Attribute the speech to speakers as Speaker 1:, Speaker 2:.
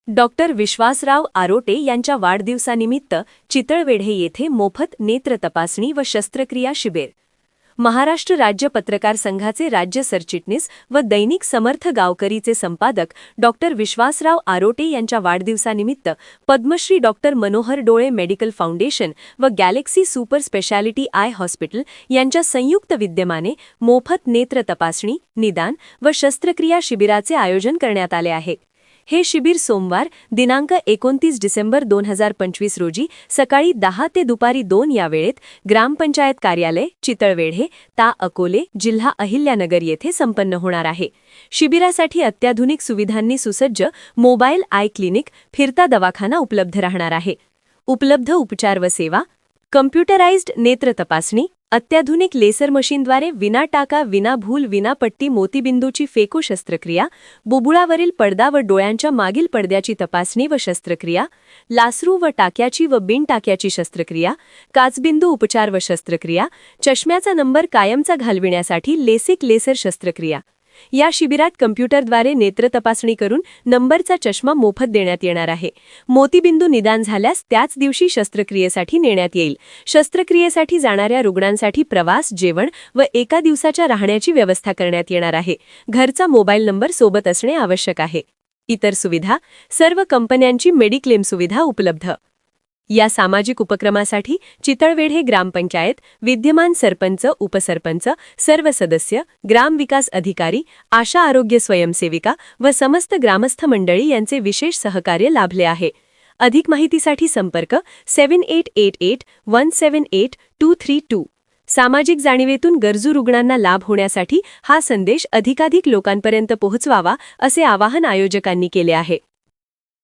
Speaker 1: Doctor Vishwasrao Arote यांच्या वाढदिवसानिमित्त चितळवेढे येथे मोफत नेत्र तपासणी व शस्त्रक्रिया शिबिर. महाराष्ट्र राज्य पत्रकार संघाचे राज्य सरचिटणीस व दैनिक समर्थ गावकरीचे संपादक डॉक्टर विश्वासराव आरोटे यांच्या वाढदिवसानिमित्त पद्मश्री डॉक्टर मनोहर डोळे मेडिकल फाउंडेशन व Galaxy super speciality I hospital यांच्या संयुक्त विद्यमाने मोफत नेत्र तपासणी, निदान व शस्त्रक्रिया शिबिराचे आयोजन करण्यात आले आहे. हे शिबिर सोमवार दिनांक 29 डिसेंबर 2025 रोजी सकाळी 10 ते दुपारी 2 या वेळेत ग्रामपंचायत कार्यालय चितळवेढे ता अकोले जिल्हा अहिल्यानगर येथे संपन्न होणार आहे. शिबिरासाठी अत्याधुनिक सुविधांनी सुसज्ज मोबाईल आय क्लिनिक, फिरता दवाखाना उपलब्ध राहणार आहे. उपलब्ध उपचार व सेवा: कम्प्युटराइज्ड नेत्र तपासणी, अत्याधुनिक लेसर मशीनद्वारे विना टाका, विना भूल, विना पट्टी मोतीबिंदूची फेको शस्त्रक्रिया, बुबुळावरील पडदा व डोळ्यांच्या मागील पडद्याची तपासणी व शस्त्रक्रिया, लासरू व टाक्याची व बिन टाक्याची शस्त्रक्रिया, काचबिंदू उपचार व शस्त्रक्रिया, चष्म्याचा नंबर कायमचा घालविण्यासाठी लेसिक लेसर शस्त्रक्रिया. या शिबिरात कम्प्युटरद्वारे नेत्र तपासणी करून नंबरचा चष्मा मोफत देण्यात येणार आहे. मोतीबिंदू निदान झाल्यास त्याच दिवशी शस्त्रक्रियेसाठी नेण्यात येईल. शस्त्रक्रियेसाठी जाणाऱ्या रुग्णांसाठी प्रवास, जेवण व एका दिवसाच्या राहण्याची व्यवस्था करण्यात येणार आहे. घरचा मोबाईल नंबर सोबत असणे आवश्यक आहे. इतर सुविधा: सर्व कंपन्यांची मेडिक्लेम सुविधा उपलब्ध. या सामाजिक उपक्रमासाठी चितळवेढे ग्रामपंचायत, विद्यमान सरपंच, उपसरपंच, सर्व सदस्य, ग्रामविकास अधिकारी, आशा आरोग्य स्वयंसेविका व समस्त ग्रामस्थ मंडळी यांचे विशेष सहकार्य लाभले आहे. अधिक माहितीसाठी संपर्क 7888178232. सामाजिक जाणीवेतून गरजू रुग्णांना लाभ होण्यासाठी हा संदेश अधिकाधिक लोकांपर्यंत पोहोचवावा असे आवाहन आयोजकांनी केले आहे.